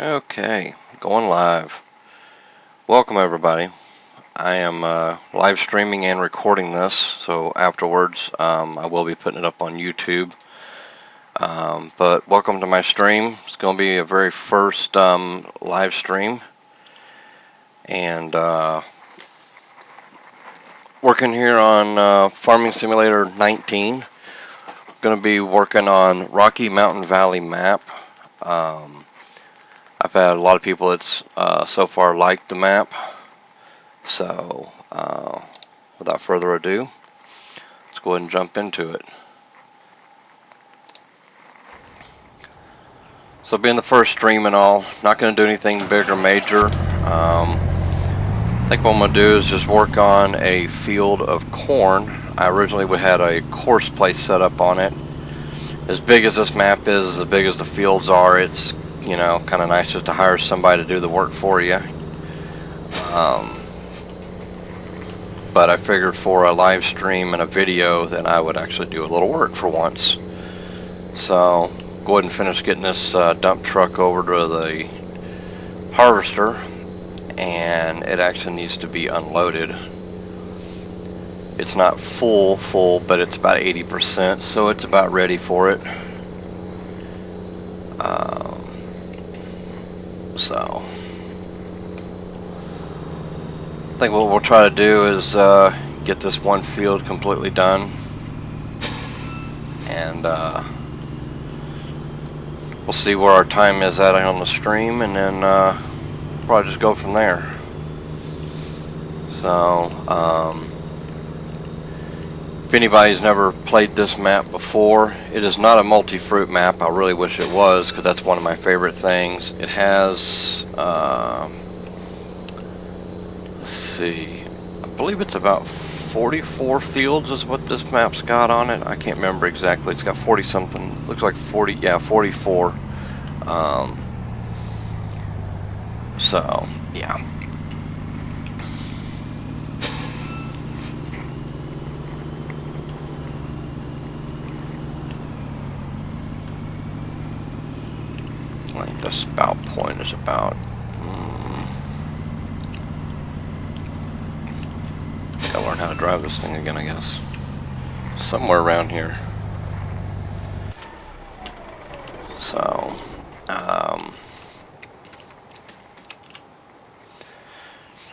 Okay, going live. Welcome everybody. I am live streaming and recording this, so afterwards I will be putting it up on YouTube. But welcome to my stream. It's going to be a very first live stream, and working here on Farming Simulator 19. Going to be working on Rocky Mountain Valley map. I've had a lot of people that's so far liked the map. So, without further ado, let's go ahead and jump into it. So, being the first stream and all, not going to do anything big or major. I think what I'm going to do is just work on a field of corn. I originally had a course place set up on it. As big as this map is, as big as the fields are, it's, you know, kind of nice just to hire somebody to do the work for you. But I figured for a live stream and a video that I would actually do a little work for once. So go ahead and finish getting this dump truck over to the harvester, and it actually needs to be unloaded. It's not full, but it's about 80%, so it's about ready for it. So I think what we'll try to do is get this one field completely done, and we'll see where our time is at on the stream, and then probably just go from there. So if anybody's never played this map before, it is not a multi-fruit map. I really wish it was, because that's one of my favorite things. It has let's see, I believe it's about 44 fields is what this map's got on it. I can't remember exactly. It's got 40 something. Looks like 40. Yeah, 44. So yeah. I think the spout point is about. Gotta learn how to drive this thing again, I guess. Somewhere around here. So, as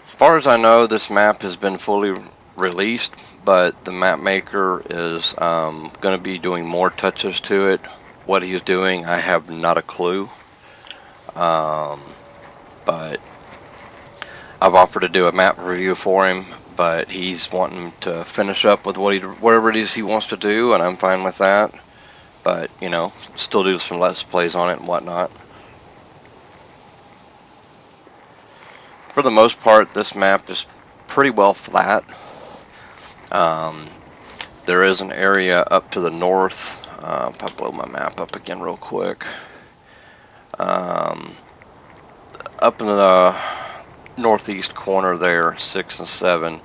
far as I know, this map has been fully released, but the map maker is going to be doing more touches to it. What he's doing, I have not a clue. But I've offered to do a map review for him, but he's wanting to finish up with whatever it is he wants to do, and I'm fine with that. But, you know, still do some let's plays on it and whatnot. For the most part, this map is pretty well flat. There is an area up to the north. I'll blow my map up again real quick. Up in the northeast corner there, 6 and 7,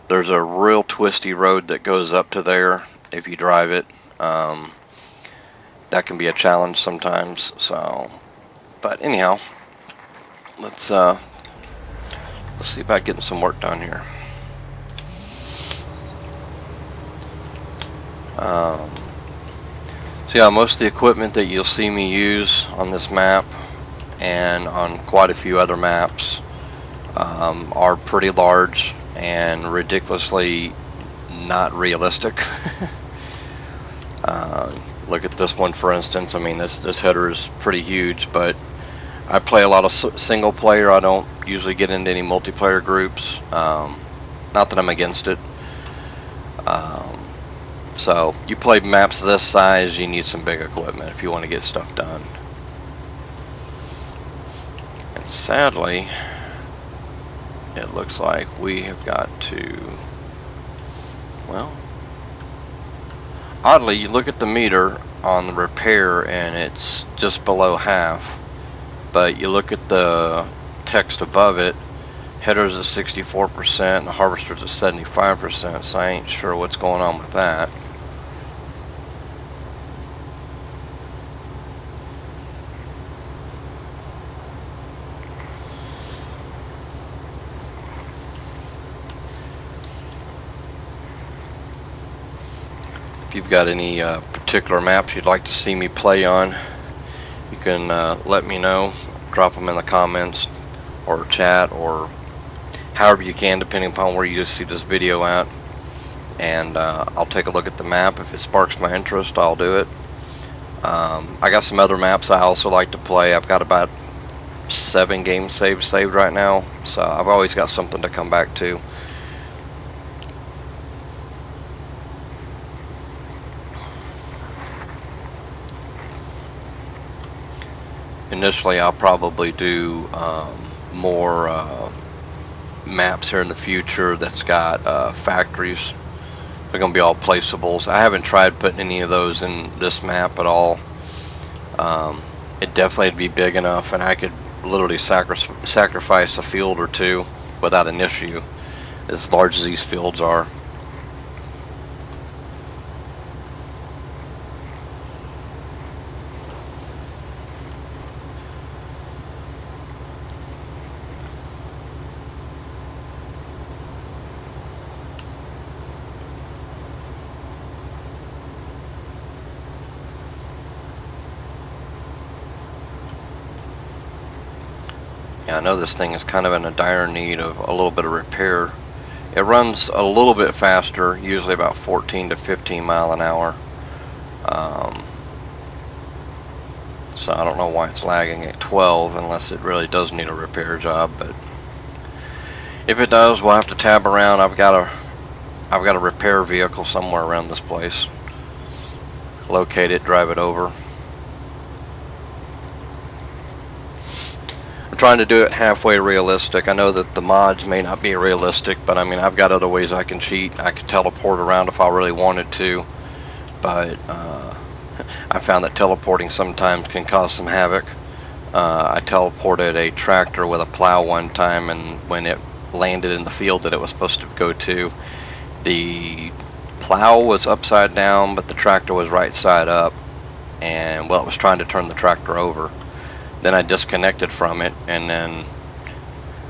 there's a real twisty road that goes up to there. If you drive it, that can be a challenge sometimes. So, but anyhow, let's see about getting some work done here. So yeah, most of the equipment that you'll see me use on this map and on quite a few other maps are pretty large and ridiculously not realistic. Look at this one, for instance. I mean, this header is pretty huge, but I play a lot of single player. I don't usually get into any multiplayer groups. Not that I'm against it. So you play maps this size, you need some big equipment if you want to get stuff done. And sadly, it looks like we have got to, well, oddly, you look at the meter on the repair and it's just below half, but you look at the text above it, headers at 64% and the harvester's at 75%, so I ain't sure what's going on with that. If you've got any particular maps you'd like to see me play on, you can let me know. Drop them in the comments or chat or however you can, depending upon where you see this video at. And I'll take a look at the map. If it sparks my interest, I'll do it. I got some other maps I also like to play. I've got about 7 game saves saved right now, so I've always got something to come back to. Initially, I'll probably do more maps here in the future that's got factories. They're going to be all placeables. I haven't tried putting any of those in this map at all. It definitely would be big enough, and I could literally sacrifice a field or two without an issue, as large as these fields are. Yeah, I know this thing is kind of in a dire need of a little bit of repair. It runs a little bit faster, usually about 14 to 15 mile an hour. So I don't know why it's lagging at 12 unless it really does need a repair job. But if it does, we'll have to tab around. I've got a repair vehicle somewhere around this place. Locate it, drive it over. I'm trying to do it halfway realistic. I know that the mods may not be realistic, but I mean, I've got other ways I can cheat. I could teleport around if I really wanted to, but I found that teleporting sometimes can cause some havoc. I teleported a tractor with a plow one time, and when it landed in the field that it was supposed to go to, the plow was upside down, but the tractor was right side up, and well, it was trying to turn the tractor over. Then I disconnected from it, and then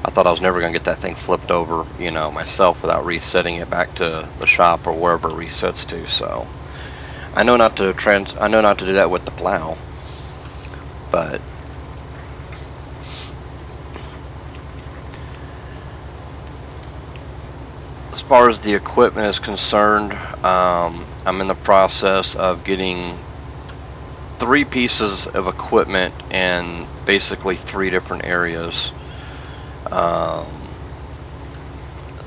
I thought I was never going to get that thing flipped over, you know, myself without resetting it back to the shop or wherever it resets to. So I know not to do that with the plow, but as far as the equipment is concerned, I'm in the process of getting 3 pieces of equipment in basically 3 different areas.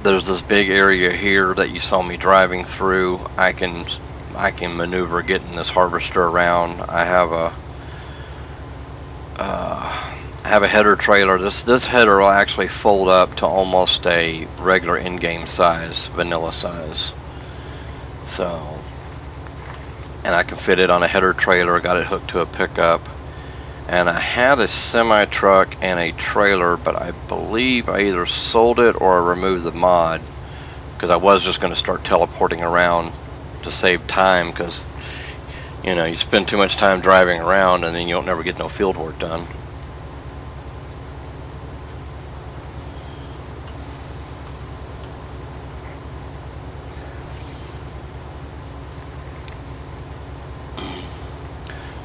There's this big area here that you saw me driving through. I can maneuver getting this harvester around. I have a header trailer. This header will actually fold up to almost a regular in-game size, vanilla size. So, and I can fit it on a header trailer. Got it hooked to a pickup, and I had a semi truck and a trailer, but I believe I either sold it or I removed the mod, because I was just going to start teleporting around to save time, because you know, you spend too much time driving around and then you don't never get no field work done.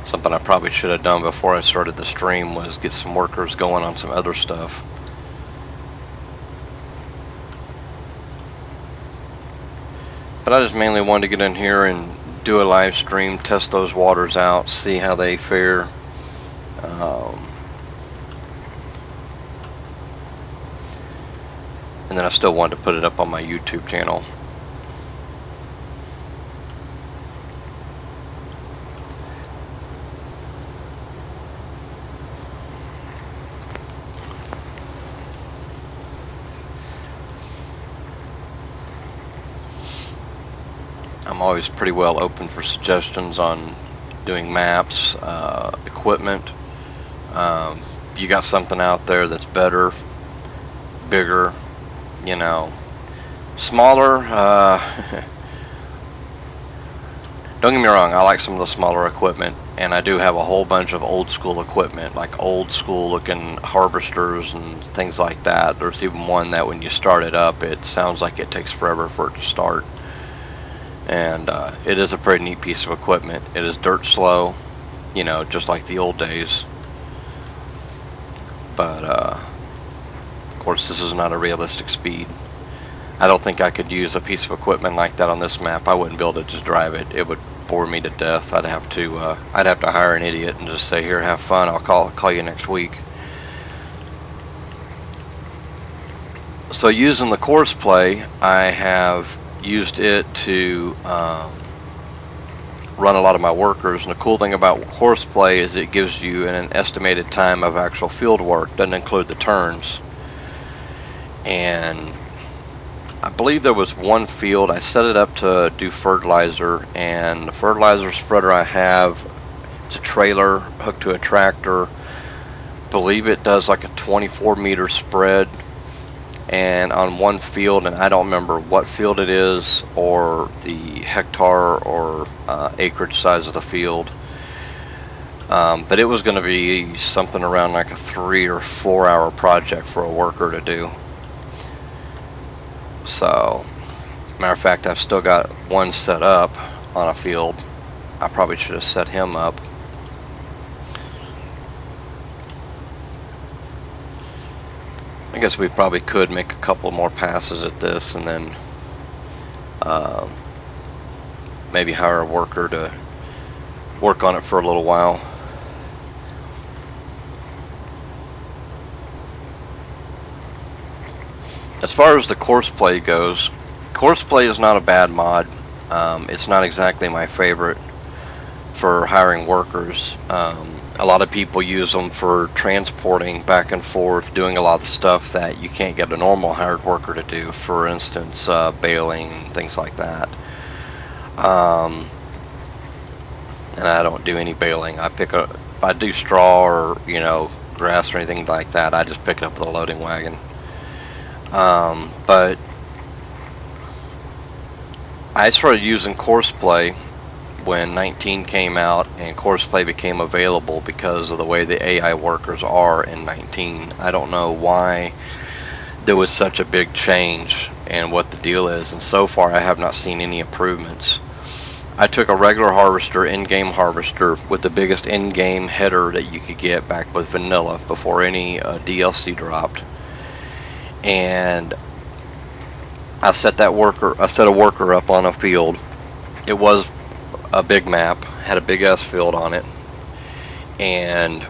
Something I probably should have done before I started the stream was get some workers going on some other stuff. But I just mainly wanted to get in here and do a live stream, test those waters out, see how they fare. And then I still wanted to put it up on my YouTube channel. I'm always pretty well open for suggestions on doing maps, equipment. If you got something out there that's better, bigger, you know, smaller, don't get me wrong, I like some of the smaller equipment, and I do have a whole bunch of old school equipment, like old school looking harvesters and things like that. There's even one that when you start it up, it sounds like it takes forever for it to start. and it is a pretty neat piece of equipment. It is dirt slow, you know, just like the old days, but of course this is not a realistic speed. I don't think I could use a piece of equipment like that on this map. I wouldn't be able to just drive it. It would bore me to death. I'd have to hire an idiot and just say, here, have fun, I'll call you next week. So using the Courseplay, I have used it to run a lot of my workers, and the cool thing about Courseplay is it gives you an estimated time of actual field work. Doesn't include the turns. And I believe there was one field I set it up to do fertilizer, and the fertilizer spreader I have, it's a trailer hooked to a tractor. I believe it does like a 24-meter spread, and on one field, and I don't remember what field it is or the hectare or acreage size of the field, but it was going to be something around like a 3 or 4 hour project for a worker to do. So, matter of fact, I've still got one set up on a field. I probably should have set him up. I guess we probably could make a couple more passes at this and then maybe hire a worker to work on it for a little while. As far as the Courseplay goes, Courseplay is not a bad mod. It's not exactly my favorite for hiring workers. A lot of people use them for transporting back and forth, doing a lot of the stuff that you can't get a normal hired worker to do. For instance, baling, things like that. And I don't do any baling. If I do straw or, you know, grass or anything like that, I just pick it up with a loading wagon. But I started using Courseplay when 19 came out, and Courseplay became available because of the way the AI workers are in 19. I don't know why there was such a big change and what the deal is, and so far I have not seen any improvements. I took a regular harvester, in-game harvester, with the biggest in-game header that you could get back with vanilla before any DLC dropped, and I set a worker up on a field. It was a big map, had a big ass field on it, and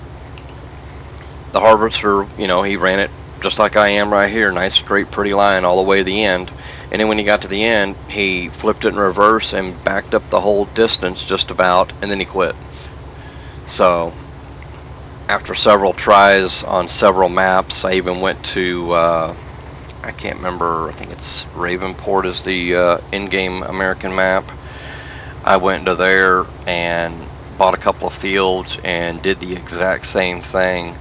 the harvester, you know, he ran it just like I am right here, nice straight pretty line all the way to the end, and then when he got to the end he flipped it in reverse and backed up the whole distance just about, and then he quit. So after several tries on several maps, I even went to I can't remember, I think it's Ravenport is the in-game American map. I went to there and bought a couple of fields and did the exact same thing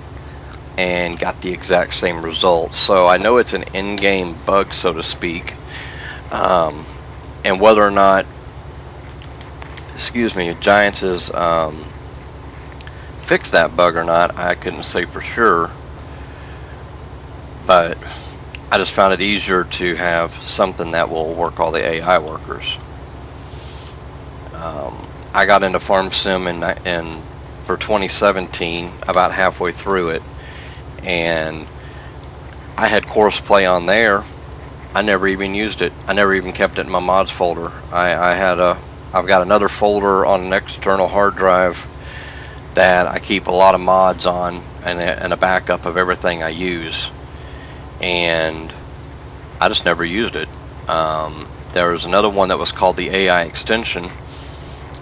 and got the exact same results. So I know it's an in-game bug, so to speak, and whether or not, Giants has fixed that bug or not, I couldn't say for sure, but I just found it easier to have something that will work all the AI workers. I got into Farm Sim for 2017, about halfway through it, and I had Courseplay on there. I never even used it. I never even kept it in my mods folder. I've got another folder on an external hard drive that I keep a lot of mods on, and a backup of everything I use, and I just never used it. There was another one that was called the AI extension,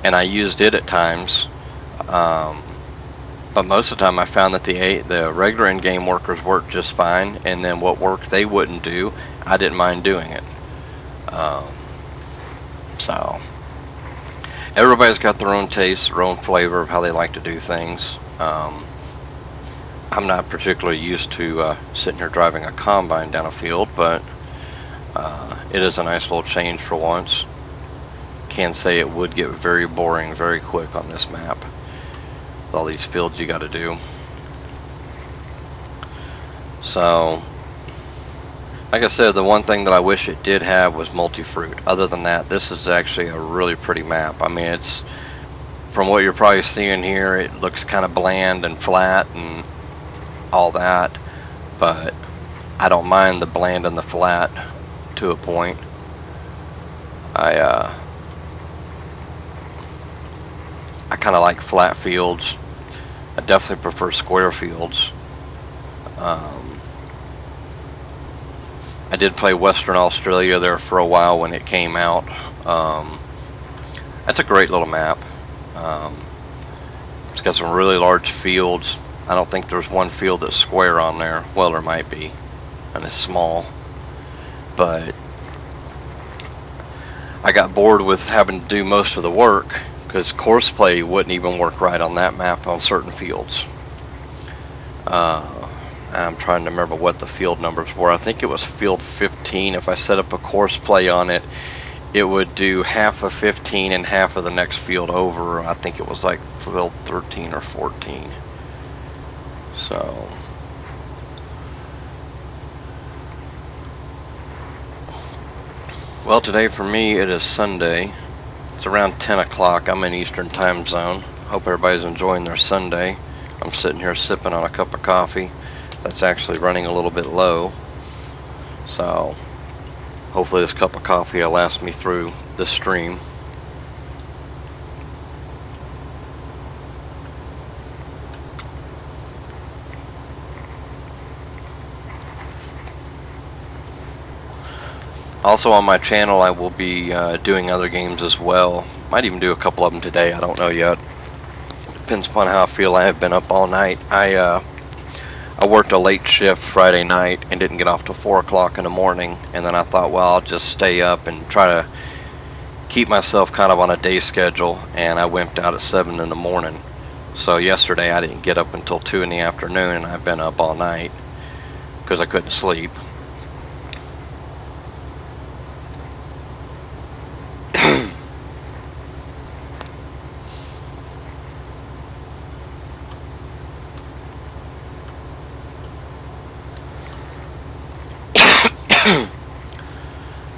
and I used it at times, but most of the time I found that the regular in-game workers worked just fine, and then what work they wouldn't do, I didn't mind doing it. So everybody's got their own taste, their own flavor of how they like to do things. I'm not particularly used to sitting here driving a combine down a field, but it is a nice little change for once. Can say it would get very boring very quick on this map with all these fields you got to do. So Like I said, the one thing that I wish it did have was multi-fruit. Other than that, this is actually a really pretty map. I mean, it's, from what you're probably seeing here, it looks kind of bland and flat and all that, but I don't mind the bland and the flat to a point. I kind of like flat fields. I definitely prefer square fields. I did play Western Australia there for a while when it came out. That's a great little map. It's got some really large fields. I don't think there's one field that's square on there. Well, there might be, and it's small. But I got bored with having to do most of the work because course play wouldn't even work right on that map on certain fields. I'm trying to remember what the field numbers were. I think it was field 15. If I set up a course play on it, it would do half of 15 and half of the next field over. I think it was like field 13 or 14. So well, today for me it is Sunday. It's around 10 o'clock. I'm in Eastern time zone. Hope everybody's enjoying their Sunday. I'm sitting here sipping on a cup of coffee that's actually running a little bit low, so hopefully this cup of coffee will last me through this stream. Also on my channel I will be doing other games as well. Might even do a couple of them today, I don't know yet. Depends upon how I feel. I have been up all night. I worked a late shift Friday night and didn't get off till 4 o'clock in the morning, and then I thought, well, I'll just stay up and try to keep myself kind of on a day schedule, and I wimped out at 7 in the morning. So yesterday I didn't get up until 2 in the afternoon, and I've been up all night because I couldn't sleep.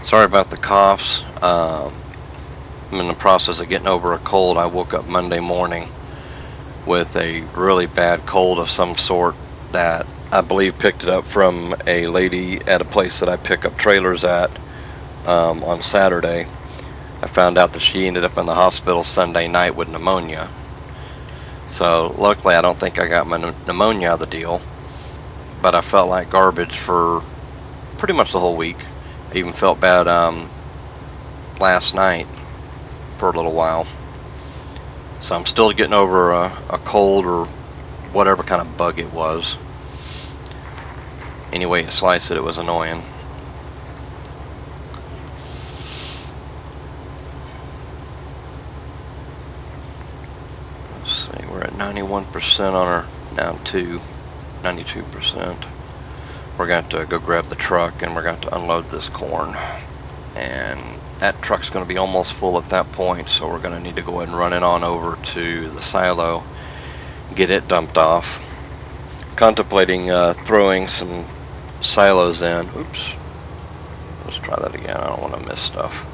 Sorry about the coughs. I'm in the process of getting over a cold. I woke up Monday morning with a really bad cold of some sort that I believe picked it up from a lady at a place that I pick up trailers at on Saturday. I found out that she ended up in the hospital Sunday night with pneumonia. So luckily I don't think I got my pneumonia out of the deal, but I felt like garbage for pretty much the whole week. I even felt bad last night for a little while. So I'm still getting over a cold or whatever kind of bug it was. Anyway, to slice it, it was annoying. Let's see, we're at 91% on our, down to 92%. We're going to go grab the truck and we're going to unload this corn, and that truck's going to be almost full at that point, so we're going to need to go ahead and run it on over to the silo, get it dumped off. Contemplating throwing some silos in. Oops, let's try that again. I don't want to miss stuff.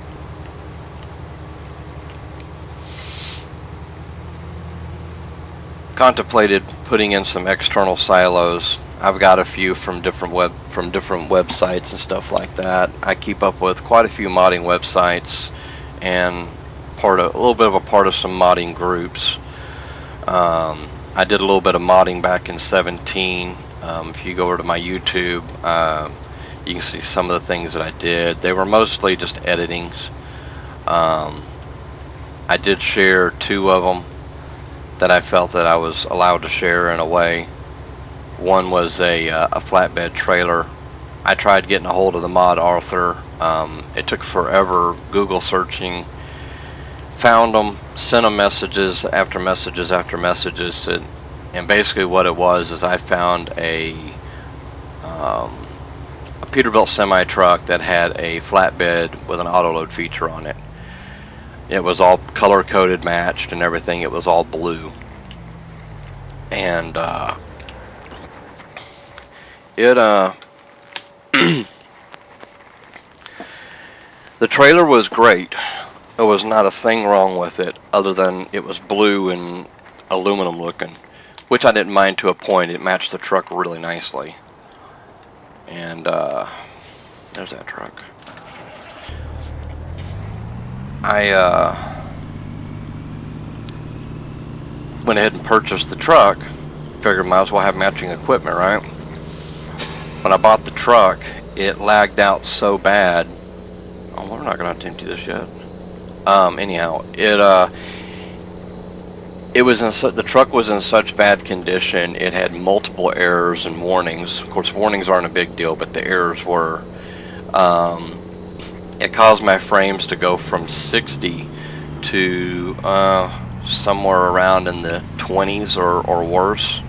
Contemplated putting in some external silos. I've got a few from different websites and stuff like that. I keep up with quite a few modding websites and a little bit of a part of some modding groups. I did a little bit of modding back in 17. If you go over to my YouTube, you can see some of the things that I did. They were mostly just editings. I did share 2 of them that I felt that I was allowed to share in a way. One was a flatbed trailer. I tried getting a hold of the mod author. It took forever Google searching. Found them, sent them messages after messages after messages, and basically what it was is I found a Peterbilt semi truck that had a flatbed with an auto load feature on it. It was all color coded, matched, and everything. It was all blue, and it trailer was great. There was not a thing wrong with it other than it was blue and aluminum looking, which I didn't mind to a point. It matched the truck really nicely. And there's that truck. I went ahead and purchased the truck. Figured might as well have matching equipment, right? When I bought the truck, it lagged out so bad. Oh, we're not gonna have to empty this yet. Anyhow, it was the truck was in such bad condition. It had multiple errors and warnings. Of course, warnings aren't a big deal, but the errors were. It caused my frames to go from 60 to somewhere around in the 20s or worse.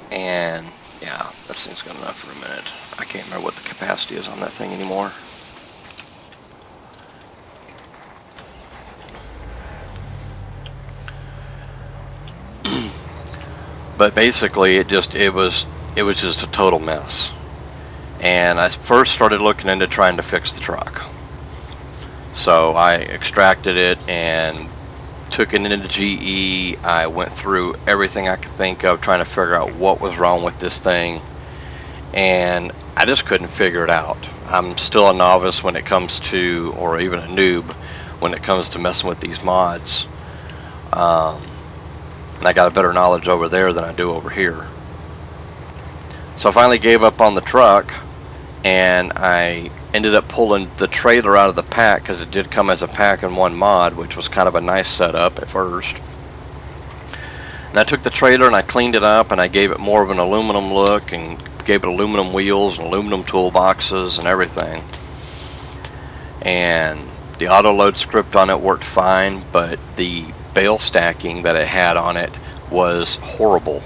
And yeah, that thing's good enough for a minute. I can't remember what the capacity is on that thing anymore. But basically, it was just a total mess. And I first started looking into trying to fix the truck. So I extracted it and took it into GE. I went through everything I could think of trying to figure out what was wrong with this thing, and I just couldn't figure it out. I'm still a novice when it comes to, or even a noob when it comes to messing with these mods. And I got a better knowledge over there than I do over here. So I finally gave up on the truck, and I ended up pulling the trailer out of the pack because it did come as a pack in one mod, which was kind of a nice setup at first. And I took the trailer and I cleaned it up and I gave it more of an aluminum look and gave it aluminum wheels and aluminum toolboxes and everything. And the auto load script on it worked fine, but the bale stacking that it had on it was horrible.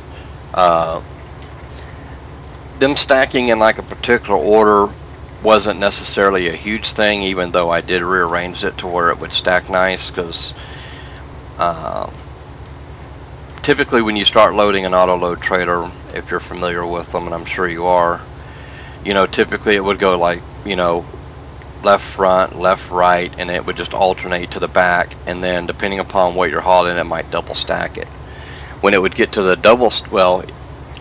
Them stacking in like a particular order wasn't necessarily a huge thing, even though I did rearrange it to where it would stack nice, because typically when you start loading an auto load trailer, if you're familiar with them, and I'm sure you are, you know, typically it would go like, you know, left front, left right, and it would just alternate to the back, and then depending upon what you're hauling, it might double stack it. When it would get to the double, well,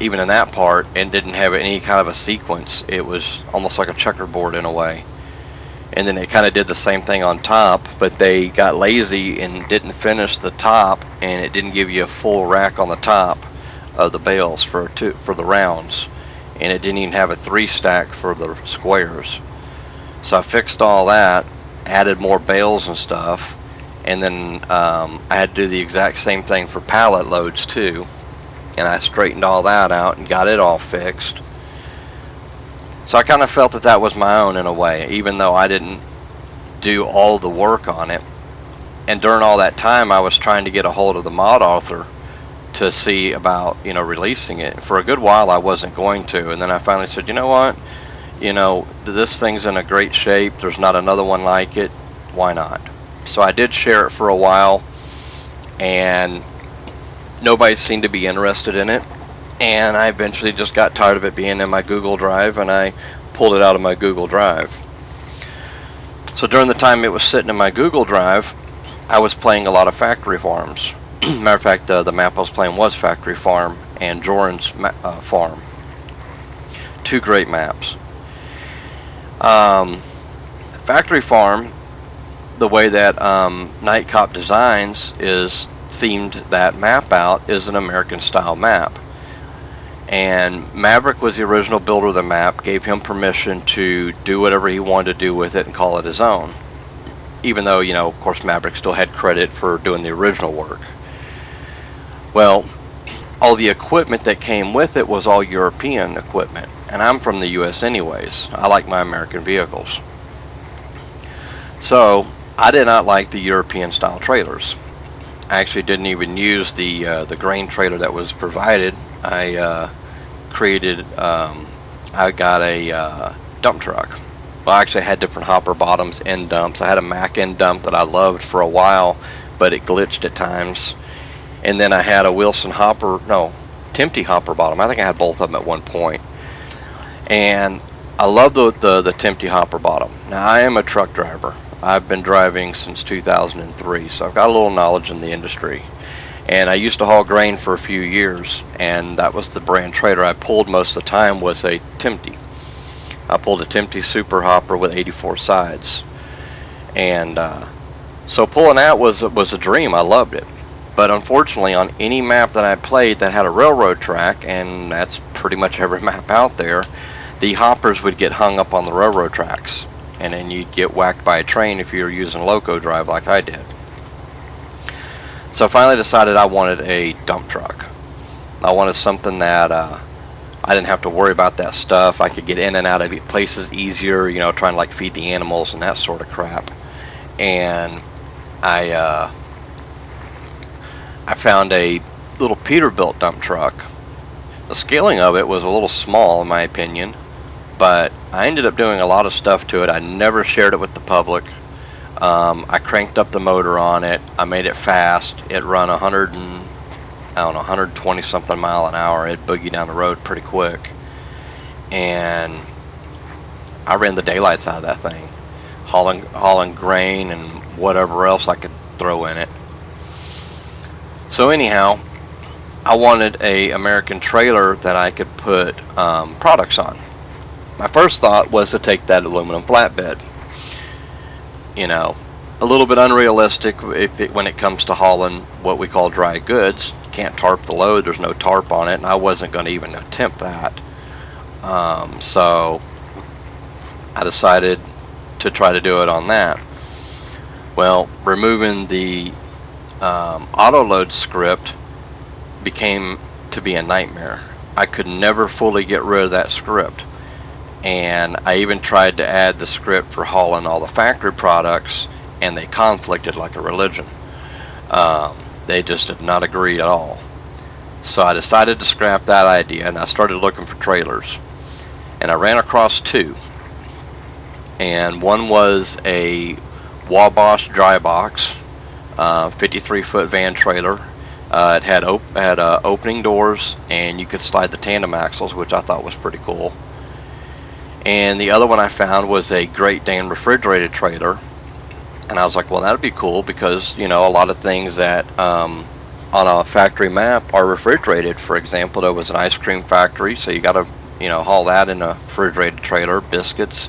even in that part, and didn't have any kind of a sequence, it was almost like a checkerboard in a way. And then it kind of did the same thing on top, but they got lazy and didn't finish the top, and it didn't give you a full rack on the top of the bales for the rounds, and it didn't even have a 3 stack for the squares. So I fixed all that, added more bales and stuff, and then I had to do the exact same thing for pallet loads too. And I straightened all that out and got it all fixed. So I kind of felt that that was my own in a way, even though I didn't do all the work on it. And during all that time, I was trying to get a hold of the mod author to see about, you know, releasing it. For a good while, I wasn't going to. And then I finally said, you know what? You know, this thing's in a great shape. There's not another one like it. Why not? So I did share it for a while, and nobody seemed to be interested in it, and I eventually just got tired of it being in my Google Drive, and I pulled it out of my Google Drive. So during the time it was sitting in my Google Drive, I was playing a lot of Factory Farms. Matter of fact, the map I was playing was Factory Farm and Joran's Farm. 2 great maps. Factory Farm, the way that Night Cop Designs is themed that map out, is an American style map, and Maverick was the original builder of the map, gave him permission to do whatever he wanted to do with it and call it his own, even though, you know, of course Maverick still had credit for doing the original work. Well, all the equipment that came with it was all European equipment, and I'm from the US anyways. I like my American vehicles. So I did not like the European style trailers. I actually didn't even use the grain trailer that was provided. I got a dump truck. Well, I actually had different hopper bottoms end dumps. I had a Mack end dump that I loved for a while, but it glitched at times. And then I had a Wilson hopper, no, Temte hopper bottom. I think I had both of them at one point. And I love the Tempty hopper bottom. Now I am a truck driver. I've been driving since 2003, so I've got a little knowledge in the industry. And I used to haul grain for a few years, and that was the brand trailer I pulled most of the time was a Tempty. I pulled a Tempty Super Hopper with 84 sides, and so pulling that was a dream. I loved it. But unfortunately, on any map that I played that had a railroad track, and that's pretty much every map out there, the hoppers would get hung up on the railroad tracks, and then you'd get whacked by a train if you were using loco drive like I did. So I finally decided I wanted a dump truck. I wanted something that I didn't have to worry about that stuff. I could get in and out of places easier, you know, trying to like feed the animals and that sort of crap. And I found a little Peterbilt dump truck. The scaling of it was a little small in my opinion, but I ended up doing a lot of stuff to it. I never shared it with the public. I cranked up the motor on it. I made it fast. It run 120 something mile an hour. It boogied down the road pretty quick, and I ran the daylights out of that thing, hauling grain and whatever else I could throw in it. So anyhow, I wanted a American trailer that I could put products on. My first thought was to take that aluminum flatbed. You know, a little bit unrealistic when it comes to hauling what we call dry goods. You can't tarp the load, there's no tarp on it, and I wasn't going to even attempt that. So I decided to try to do it on that. Well, removing the auto load script became to be a nightmare. I could never fully get rid of that script, and I even tried to add the script for hauling all the factory products, and they conflicted like a religion. They just did not agree at all. So I decided to scrap that idea, and I started looking for trailers, and I ran across two, and one was a Wabash dry box 53-foot van trailer. It had opening doors, and you could slide the tandem axles, which I thought was pretty cool. And the other one I found was a Great Dane refrigerated trailer, and I was like, well, that'd be cool, because you know, a lot of things that on a factory map are refrigerated. For example, there was an ice cream factory, so you got to, you know, haul that in a refrigerated trailer. Biscuits,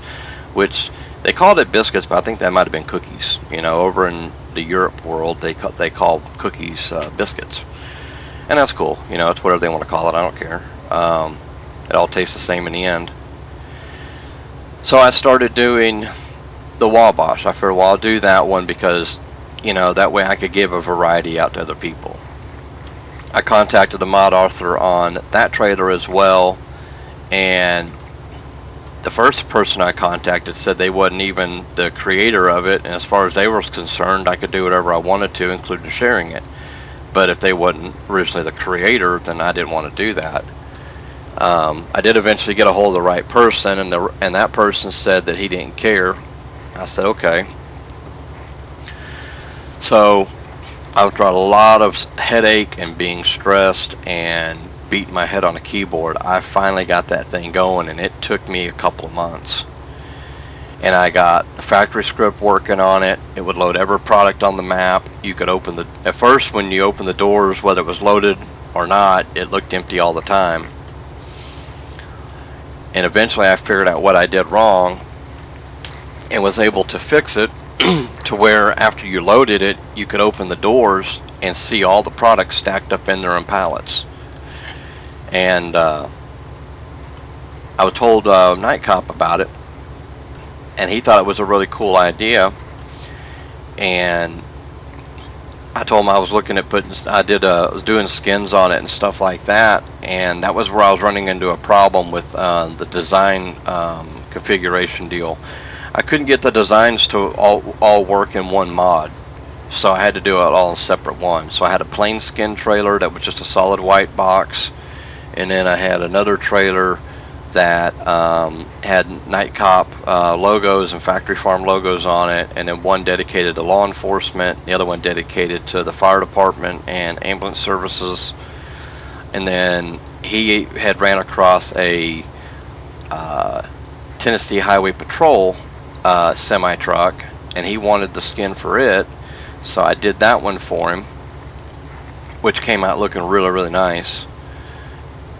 which they called it biscuits, but I think that might have been cookies. You know, over in the Europe world, they call cookies biscuits, and that's cool. You know, it's whatever they want to call it. I don't care. It all tastes the same in the end. So I started doing the Wabash. I figured, well, I'll do that one because, you know, that way I could give a variety out to other people. I contacted the mod author on that trailer as well, and the first person I contacted said they wasn't even the creator of it, and as far as they were concerned, I could do whatever I wanted to, including sharing it. But if they wasn't originally the creator, then I didn't want to do that. I did eventually get a hold of the right person, and that person said that he didn't care. I said, okay. So I've got a lot of headache and being stressed and beating my head on a keyboard. I finally got that thing going, and it took me a couple of months. And I got the factory script working on it. It would load every product on the map. You could open at first when you open the doors, whether it was loaded or not, it looked empty all the time. And eventually I figured out what I did wrong and was able to fix it to where after you loaded it, you could open the doors and see all the products stacked up in there on pallets. And I was told Night Cop about it, and he thought it was a really cool idea. And I told him I was looking at was doing skins on it and stuff like that, and that was where I was running into a problem with the design configuration deal. I couldn't get the designs to all work in one mod, so I had to do it all in separate ones. So I had a plain skin trailer that was just a solid white box, and then I had another trailer that had Night Cop logos and Factory Farm logos on it, and then one dedicated to law enforcement, the other one dedicated to the fire department and ambulance services. And then he had ran across a Tennessee Highway Patrol semi truck, and he wanted the skin for it, so I did that one for him, which came out looking really, really nice.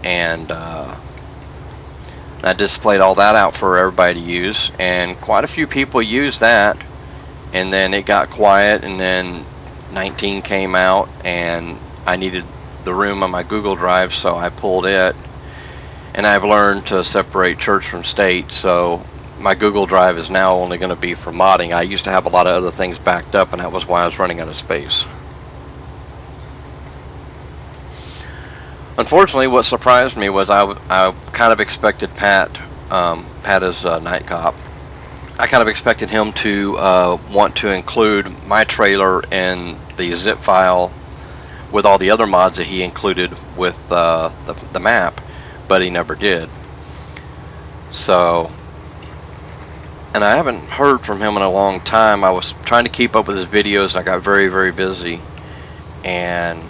And I displayed all that out for everybody to use, and quite a few people used that. And then it got quiet, and then 19 came out, and I needed the room on my Google Drive, so I pulled it. And I've learned to separate church from state, so my Google Drive is now only going to be for modding. I used to have a lot of other things backed up, and that was why I was running out of space. Unfortunately, what surprised me was I kind of expected Pat is Night Cop. I kind of expected him to want to include my trailer in the zip file with all the other mods that he included with the map, but he never did. So, and I haven't heard from him in a long time. I was trying to keep up with his videos, and I got very, very busy. And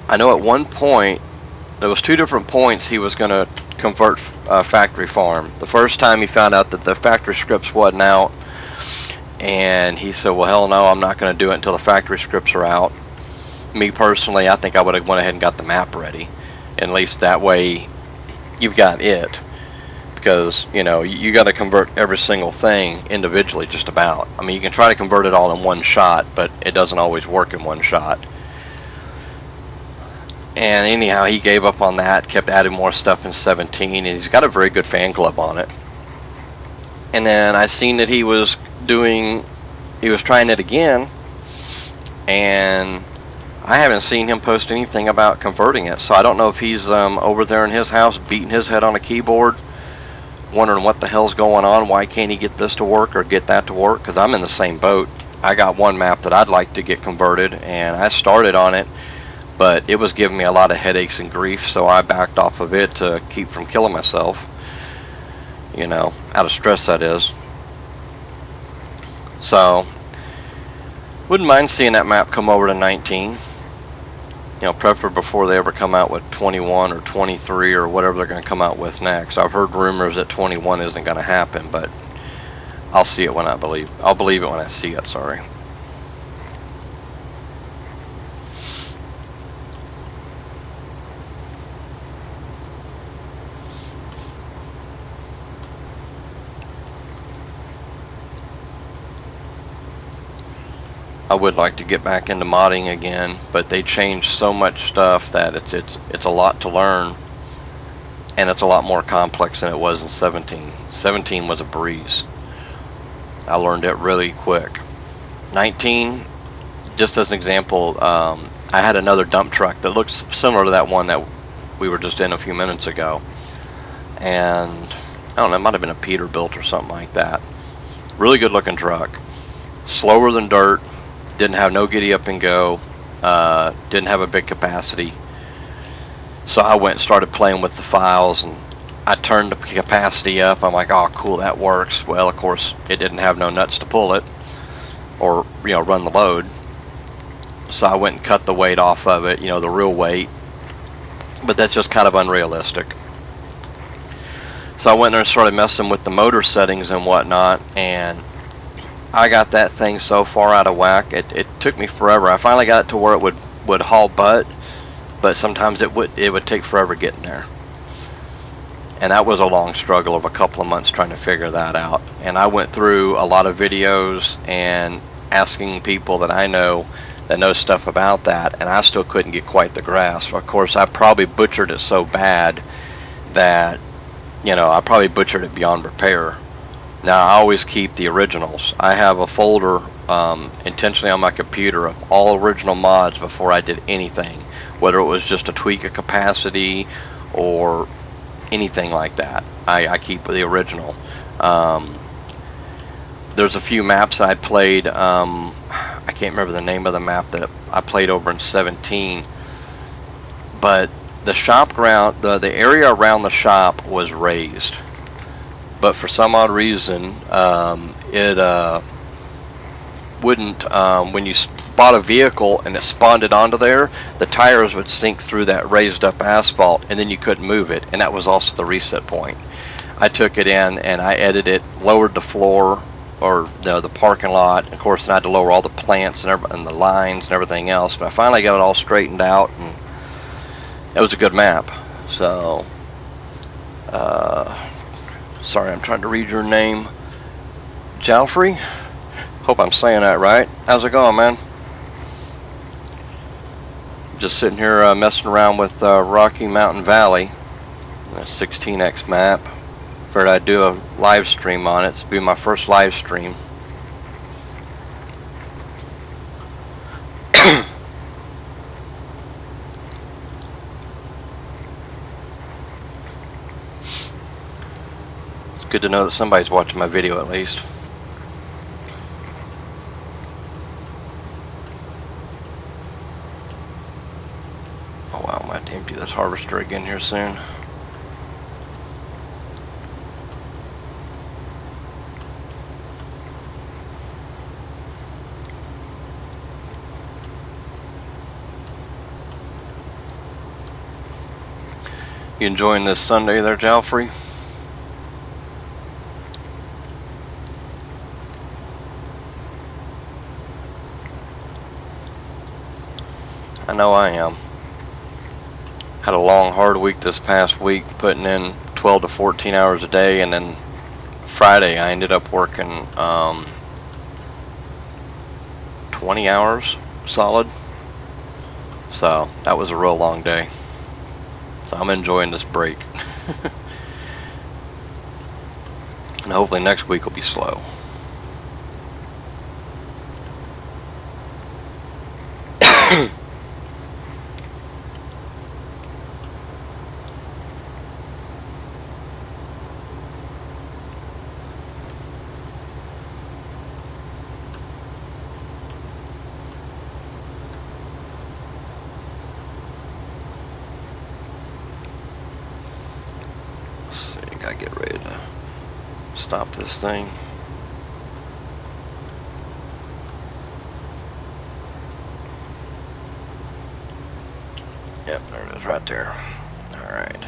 I know at one point, there was 2 different points he was going to convert Factory Farm. The first time he found out that the factory scripts wasn't out, and he said, well, hell no, I'm not going to do it until the factory scripts are out. Me personally, I think I would have went ahead and got the map ready. At least that way you've got it, because you know you got to convert every single thing individually, just about. I mean, you can try to convert it all in one shot, but it doesn't always work in one shot. And anyhow, he gave up on that, kept adding more stuff in 17, and he's got a very good fan club on it. And then I seen that he was trying it again, and I haven't seen him post anything about converting it. So I don't know if he's over there in his house beating his head on a keyboard, wondering what the hell's going on, why can't he get this to work or get that to work, because I'm in the same boat. I got one map that I'd like to get converted, and I started on it, but it was giving me a lot of headaches and grief, so I backed off of it to keep from killing myself, you know, out of stress, that is. So wouldn't mind seeing that map come over to 19, you know, preferably before they ever come out with 21 or 23 or whatever they're going to come out with next. I've heard rumors that 21 isn't going to happen, but I'll see it when I'll believe it when I see it, sorry. I would like to get back into modding again, but they changed so much stuff that it's a lot to learn, and it's a lot more complex than it was in 17. 17 was a breeze. I learned it really quick. 19, just as an example, I had another dump truck that looks similar to that one that we were just in a few minutes ago, and I don't know, it might have been a Peterbilt or something like that. Really good looking truck, slower than dirt. Didn't have no giddy up and go, didn't have a big capacity. So I went and started playing with the files, and I turned the capacity up. I'm like, oh cool, that works. Well, of course it didn't have no nuts to pull it or, you know, run the load. So I went and cut the weight off of it, you know, the real weight, but that's just kind of unrealistic. So I went there and started messing with the motor settings and whatnot, and I got that thing so far out of whack, it took me forever. I finally got it to where it would haul butt, but sometimes it would take forever getting there. And that was a long struggle of a couple of months trying to figure that out. And I went through a lot of videos and asking people that I know that know stuff about that, and I still couldn't get quite the grasp. Of course, I probably butchered it so bad that, you know, I probably butchered it beyond repair. Now, I always keep the originals. I have a folder intentionally on my computer of all original mods before I did anything, whether it was just a tweak of capacity or anything like that. I keep the original. There's a few maps I played. I can't remember the name of the map that I played over in 17, but the shop ground, the area around the shop was raised. But for some odd reason, it wouldn't, when you bought a vehicle and it spawned it onto there, the tires would sink through that raised up asphalt, and then you couldn't move it, and that was also the reset point. I took it in and I edited it, lowered the floor or the parking lot. Of course, I had to lower all the plants and the lines and everything else. But I finally got it all straightened out, and it was a good map. So, sorry, I'm trying to read your name, Jalfrey. Hope I'm saying that right. How's it going, man? Just sitting here messing around with Rocky Mountain Valley, a 16x map. Figured I'd do a live stream on it. It's be my first live stream. It's good to know that somebody's watching my video at least. Oh wow, I might have to empty this harvester again here soon. You enjoying this Sunday there, Jalfrey? I know I am. Had a long, hard week this past week, putting in 12 to 14 hours a day, and then Friday I ended up working 20 hours solid. So that was a real long day. So I'm enjoying this break. And hopefully next week will be slow. Gotta get ready to stop this thing. Yep, there it is right there. Alright.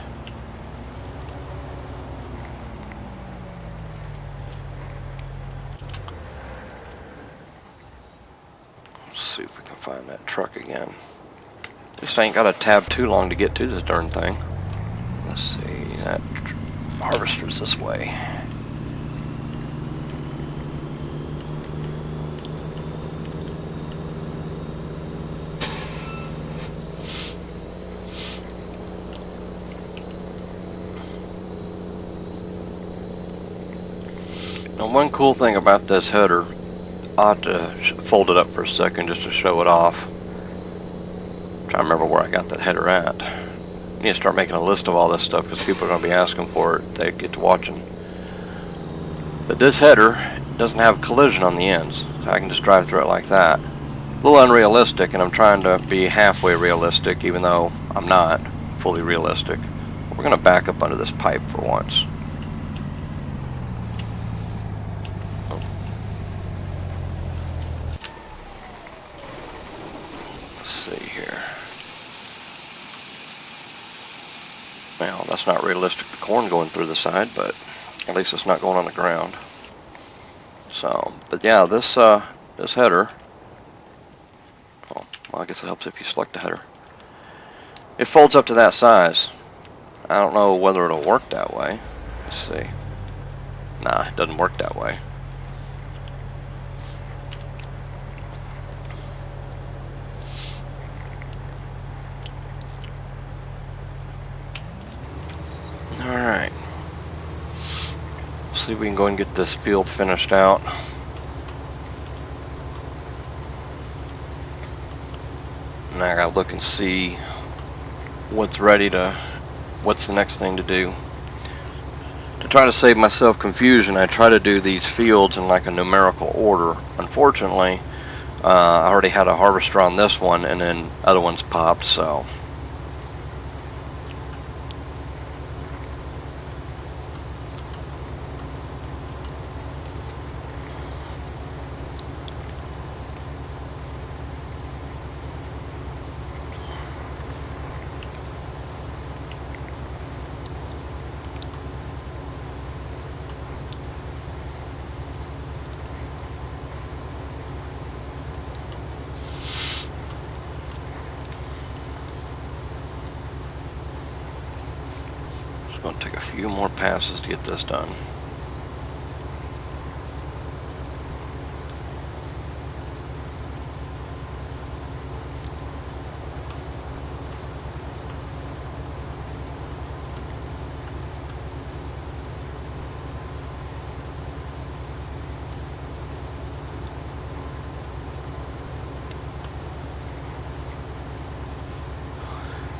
Let's see if we can find that truck again. Just ain't gotta tab too long to get to this darn thing. Let's see, that harvester's this way. Now, one cool thing about this header, I'll have to fold it up for a second just to show it off. I'm trying to remember where I got that header at. I need to start making a list of all this stuff because people are going to be asking for it if they get to watching. But this header doesn't have collision on the ends, so I can just drive through it like that. A little unrealistic, and I'm trying to be halfway realistic, even though I'm not fully realistic. We're going to back up under this pipe for once. Well, that's not realistic, the corn going through the side, but at least it's not going on the ground. So, but yeah, this header, well, I guess it helps if you select the header. It folds up to that size. I don't know whether it'll work that way. Let's see. Nah, it doesn't work that way. Alright. See if we can go and get this field finished out. And I gotta look and see what's the next thing to do. To try to save myself confusion, I try to do these fields in like a numerical order. Unfortunately, I already had a harvester on this one and then other ones popped, so. Gonna take a few more passes to get this done.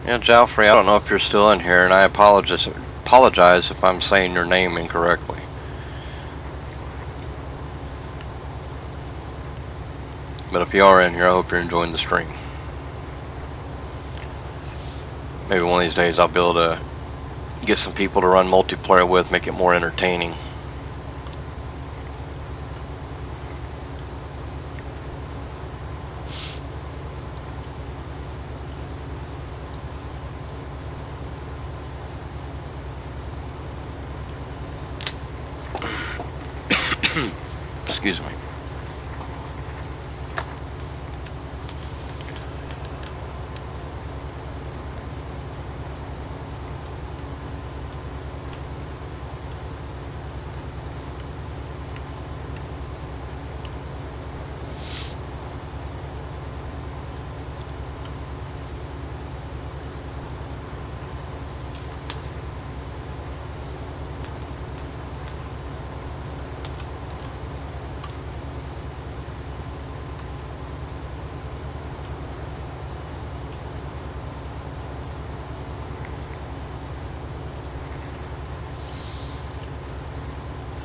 Yeah, Jalfrey, I don't know if you're still in here, and I apologize if I'm saying your name incorrectly. But if you are in here, I hope you're enjoying the stream. Maybe one of these days I'll be able to get some people to run multiplayer with, make it more entertaining. Excuse me.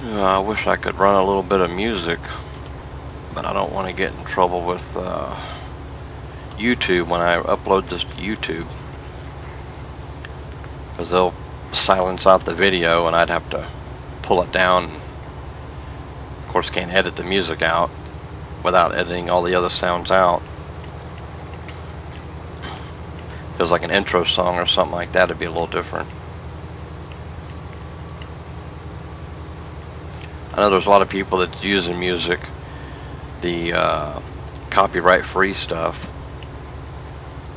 I wish I could run a little bit of music, but I don't want to get in trouble with YouTube when I upload this to YouTube, because they'll silence out the video and I'd have to pull it down. Of course, can't edit the music out without editing all the other sounds out. If it was like an intro song or something like that, it'd be a little different. I know there's a lot of people that's using music, the copyright free stuff,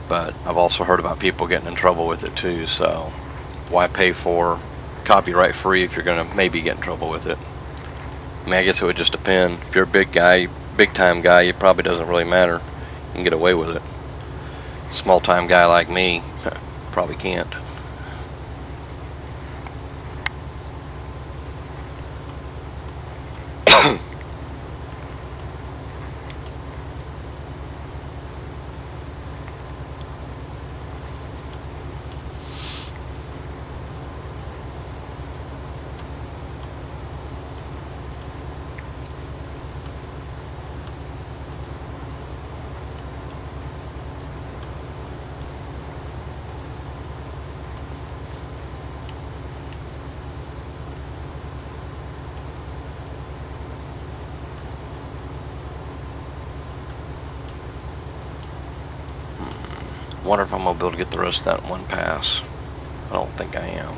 but I've also heard about people getting in trouble with it too, so why pay for copyright free if you're gonna maybe get in trouble with it? I mean, I guess it would just depend. If you're a big guy, big time guy, it probably doesn't really matter. You can get away with it. Small time guy like me probably can't. Wonder if I'm gonna be able to get the rest of that in one pass. I don't think I am.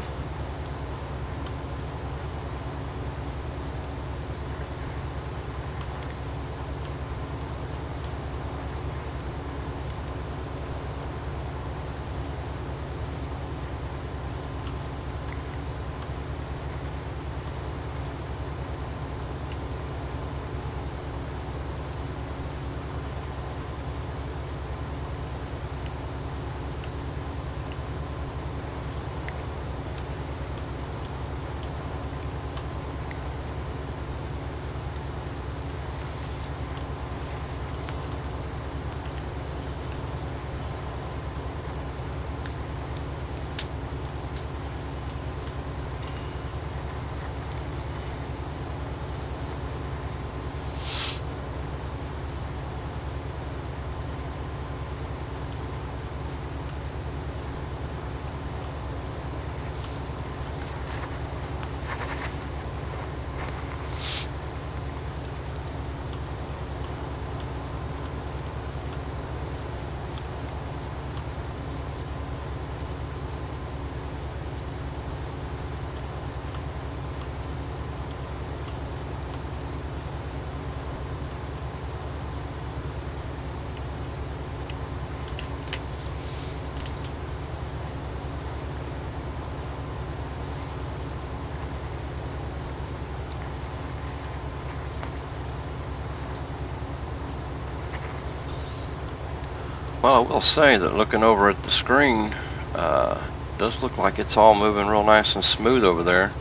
Well, I will say that looking over at the screen, does look like it's all moving real nice and smooth over there.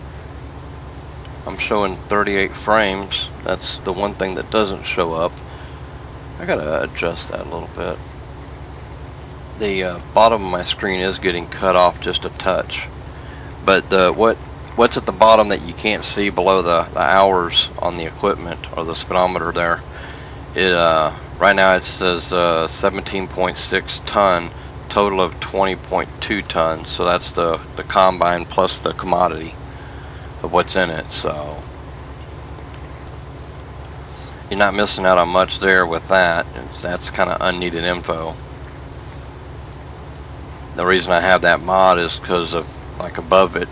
I'm showing 38 frames. That's the one thing that doesn't show up. I gotta adjust that a little bit. The bottom of my screen is getting cut off just a touch, but what's at the bottom that you can't see below the hours on the equipment or the speedometer there, it right now it says 17.6 ton, total of 20.2 tons. So that's the combine plus the commodity of what's in it. So you're not missing out on much there with that. That's kind of unneeded info. The reason I have that mod is because of, like, above it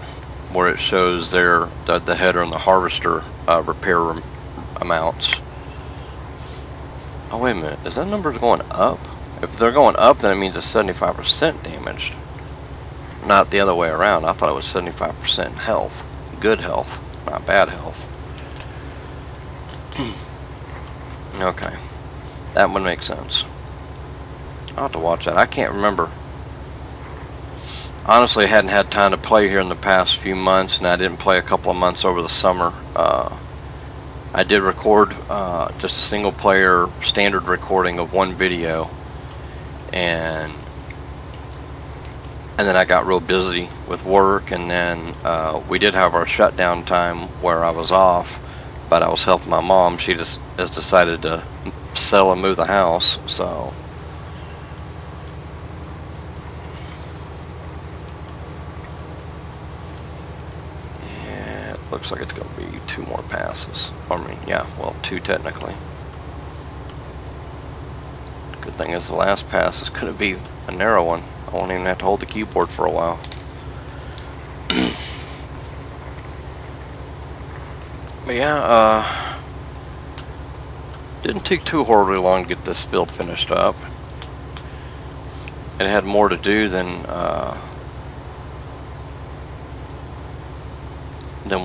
where it shows there the header and the harvester repair amounts. Oh, wait a minute, is that number going up? If they're going up, then it means it's 75% damaged, not the other way around. I thought it was 75% health, good health, not bad health. Okay, that one makes sense. I'll have to watch that. I can't remember. Honestly, I hadn't had time to play here in the past few months, and I didn't play a couple of months over the summer. I did record just a single player standard recording of one video, and then I got real busy with work, and then we did have our shutdown time where I was off, but I was helping my mom. She just has decided to sell and move the house, so looks like it's going to be 2 more passes. I mean, yeah, well, 2 technically. Good thing is the last pass is going to be a narrow one. I won't even have to hold the keyboard for a while. But yeah, didn't take too horribly long to get this field finished up. It had more to do than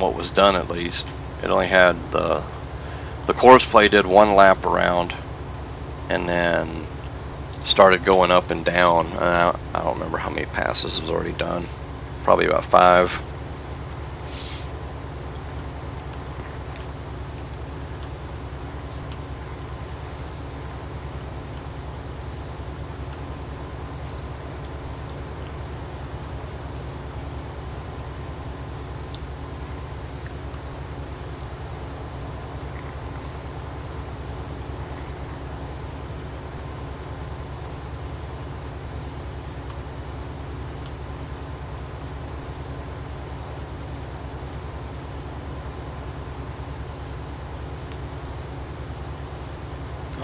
what was done, at least. It only had the course play did 1 lap around and then started going up and down. I don't remember how many passes it was already done. Probably about 5.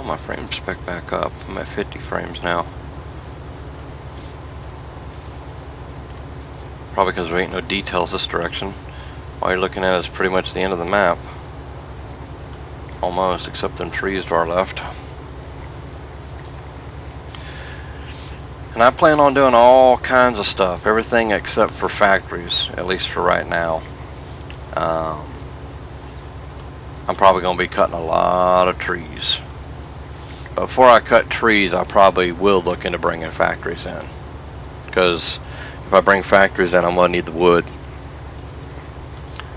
My frames spec back up. I'm at 50 frames now. Probably because there ain't no details this direction. All you're looking at is pretty much the end of the map. Almost, except them trees to our left. And I plan on doing all kinds of stuff. Everything except for factories, at least for right now. I'm probably going to be cutting a lot of trees. Before I cut trees, I probably will look into bringing factories in, because if I bring factories in, I'm going to need the wood.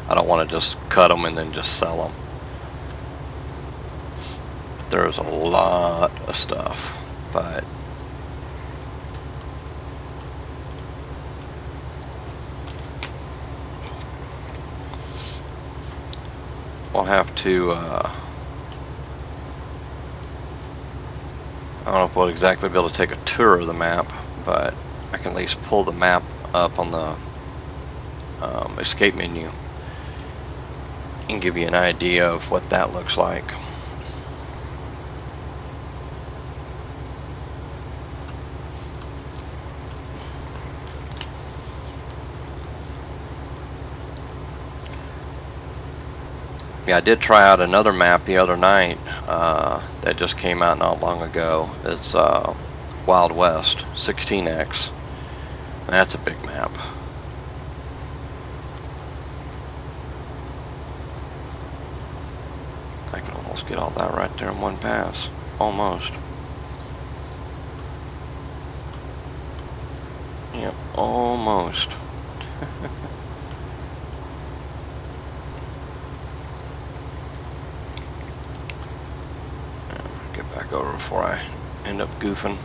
I don't want to just cut them and then just sell them. There's a lot of stuff, but we'll have to I don't know if we'll exactly be able to take a tour of the map, but I can at least pull the map up on the escape menu and give you an idea of what that looks like. Yeah, I did try out another map the other night that just came out not long ago. It's Wild West 16X. That's a big map. I can almost get all that right there in one pass. Almost. Yep, almost. Get back over before I end up goofing.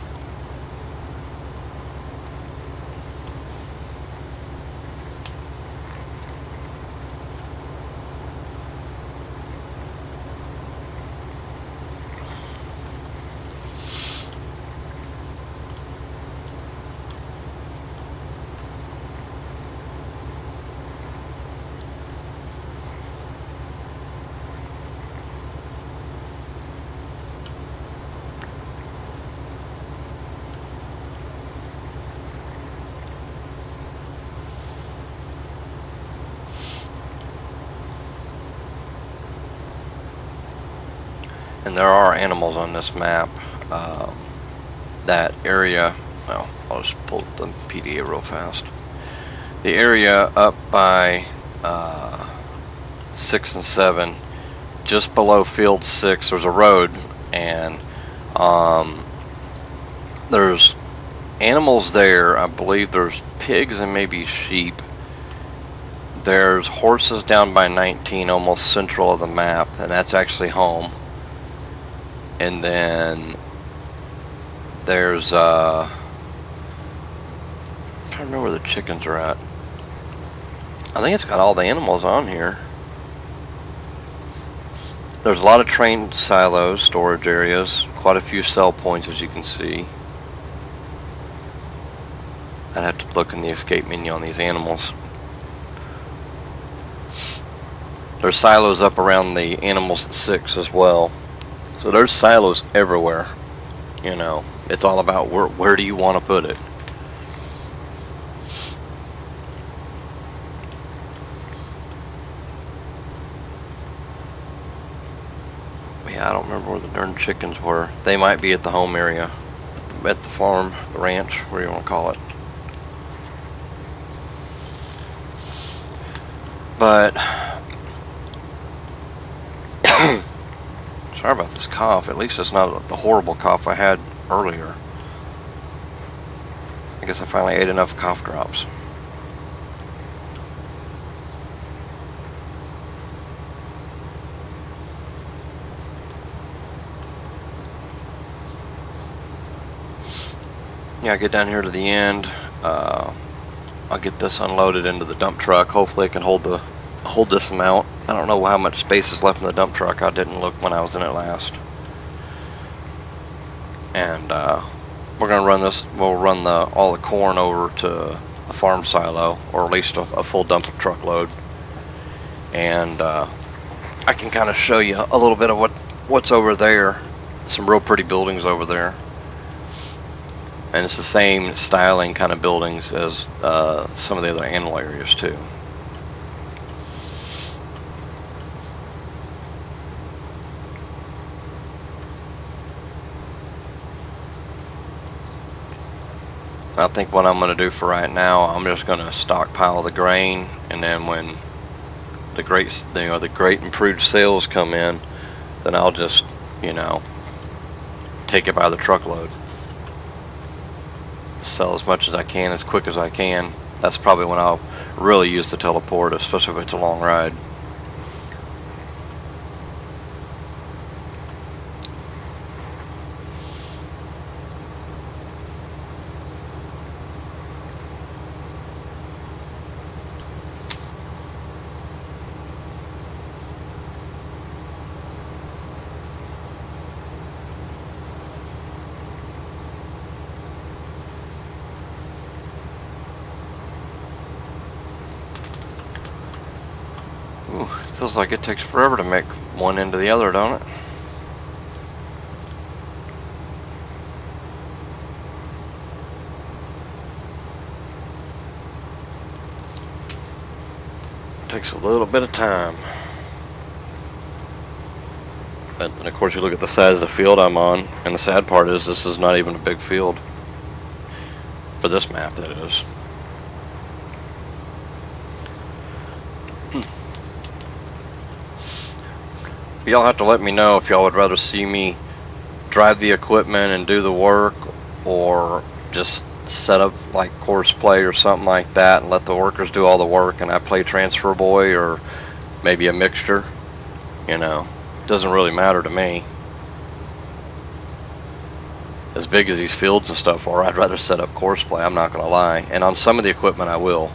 And there are animals on this map. That area, well, I'll just pull the PDA real fast. The area up by 6 and 7, just below field 6, there's a road, and there's animals there. I believe there's pigs and maybe sheep. There's horses down by 19, almost central of the map, and that's actually home. And then there's I'm trying to remember where the chickens are at. I think it's got all the animals on here. There's a lot of train silos, storage areas, quite a few sell points, as you can see. I'd have to look in the escape menu on these animals. There's silos up around the animals at 6 as well. So there's silos everywhere. You know, it's all about where do you want to put it. Yeah, I don't remember where the darn chickens were. They might be at the home area, at the farm, the ranch, whatever you want to call it. But sorry about this cough. At least it's not the horrible cough I had earlier. I guess I finally ate enough cough drops. Yeah, I get down here to the end. I'll get this unloaded into the dump truck. Hopefully it can hold this amount. I don't know how much space is left in the dump truck. I didn't look when I was in it last. And we're gonna run this. We'll run all the corn over to a farm silo, or at least a full dump truckload. And I can kind of show you a little bit of what's over there. Some real pretty buildings over there. And it's the same styling kind of buildings as some of the other animal areas too. I think what I'm going to do for right now, I'm just going to stockpile the grain, and then when the great improved sales come in, then I'll just, take it by the truckload. Sell as much as I can, as quick as I can. That's probably when I'll really use the teleport, especially if it's a long ride. Ooh, feels like it takes forever to make one end to the other, don't it? Takes a little bit of time. But then of course you look at the size of the field I'm on, and the sad part is this is not even a big field. For this map, that is. Y'all have to let me know if y'all would rather see me drive the equipment and do the work, or just set up like course play or something like that and let the workers do all the work and I play transfer boy or maybe a mixture, you know, doesn't really matter to me. As big as these fields and stuff are, I'd rather set up course play, I'm not going to lie. And on some of the equipment I will.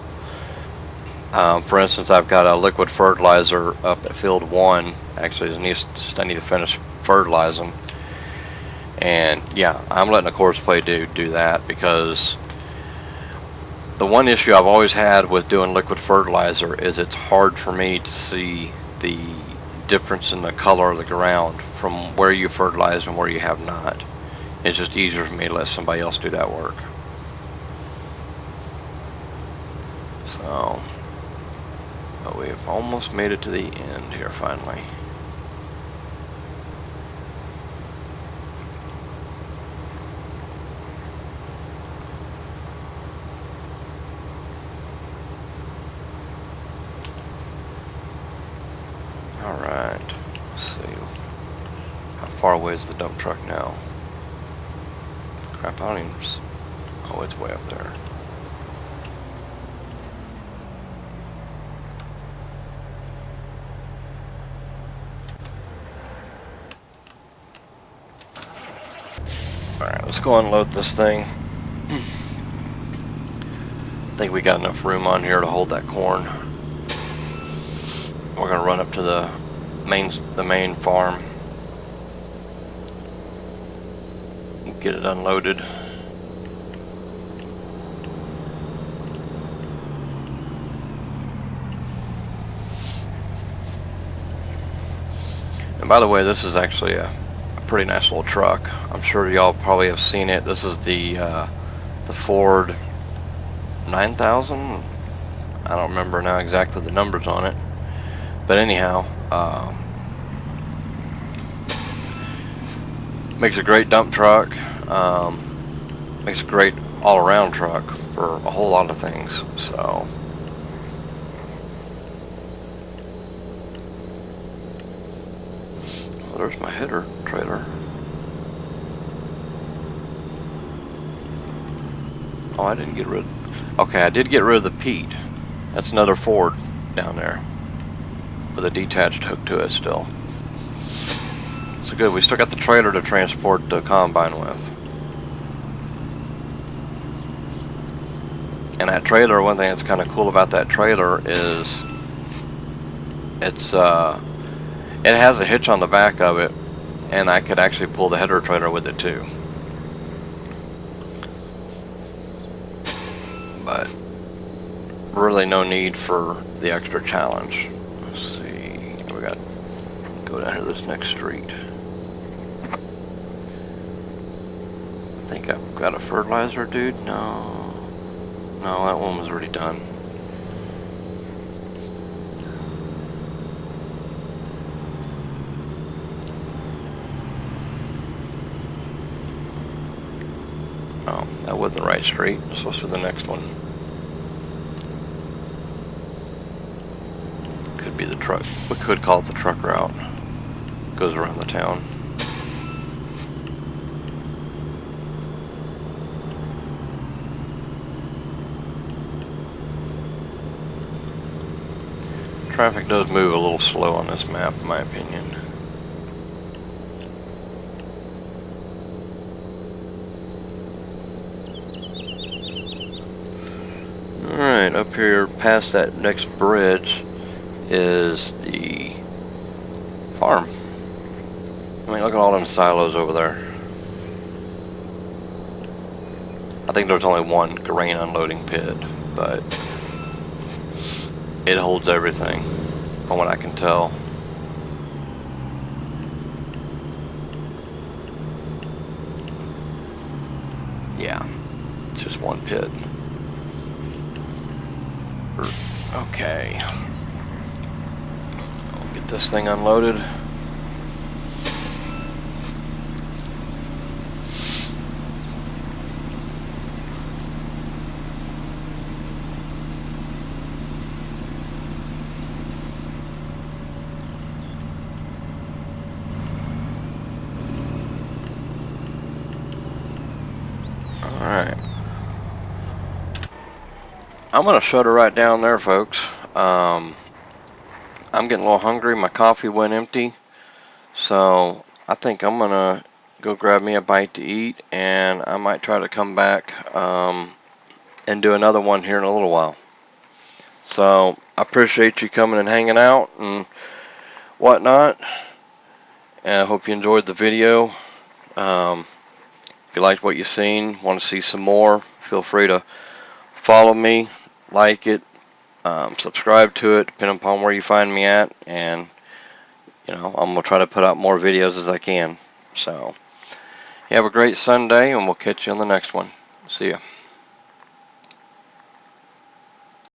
For instance, I've got a liquid fertilizer up at field 1. Actually, I need to finish fertilizing. And yeah, I'm letting a course play do that, because the one issue I've always had with doing liquid fertilizer is it's hard for me to see the difference in the color of the ground from where you fertilize and where you have not. It's just easier for me to let somebody else do that work. So, but we've almost made it to the end here finally. Alright, let's see. How far away is the dump truck now? Crap, I don't even... Oh, it's way up there. Alright, let's go unload this thing. I think we got enough room on here to hold that corn. We're gonna run up to the main farm. Get it unloaded. And by the way, this is actually a pretty nice little truck. I'm sure y'all probably have seen it. This is the Ford 9000. I don't remember now exactly the numbers on it, but anyhow, makes a great dump truck. Makes a great all-around truck for a whole lot of things. So. There's my header trailer. Oh, I didn't get rid of... Okay, I did get rid of the Pete. That's another Ford down there with a detached hook to it still. So good, we still got the trailer to transport the combine with. And that trailer, one thing that's kind of cool about that trailer is it has a hitch on the back of it, and I could actually pull the header trailer with it too. But really no need for the extra challenge. Let's see, we got to go down to this next street. I think I've got a fertilizer, dude. No, that one was already done. Oh, that wasn't the right street. This was for the next one. Could be the truck. We could call it the truck route. Goes around the town. Traffic does move a little slow on this map, in my opinion. Alright, up here past that next bridge is the farm. I mean, look at all them silos over there. I think there's only one grain unloading pit, but it holds everything from what I can tell. Yeah, it's just one pit. Okay, I'll get this thing unloaded. Alright, I'm gonna shut her right down there, folks. I'm getting a little hungry. My coffee went empty, so I think I'm gonna go grab me a bite to eat, and I might try to come back and do another one here in a little while. So I appreciate you coming and hanging out and whatnot, and I hope you enjoyed the video. If you liked what you've seen, want to see some more, feel free to follow me, like it, subscribe to it, depending upon where you find me at, and I'm gonna try to put out more videos as I can. So you have a great Sunday, and we'll catch you on the next one. See ya.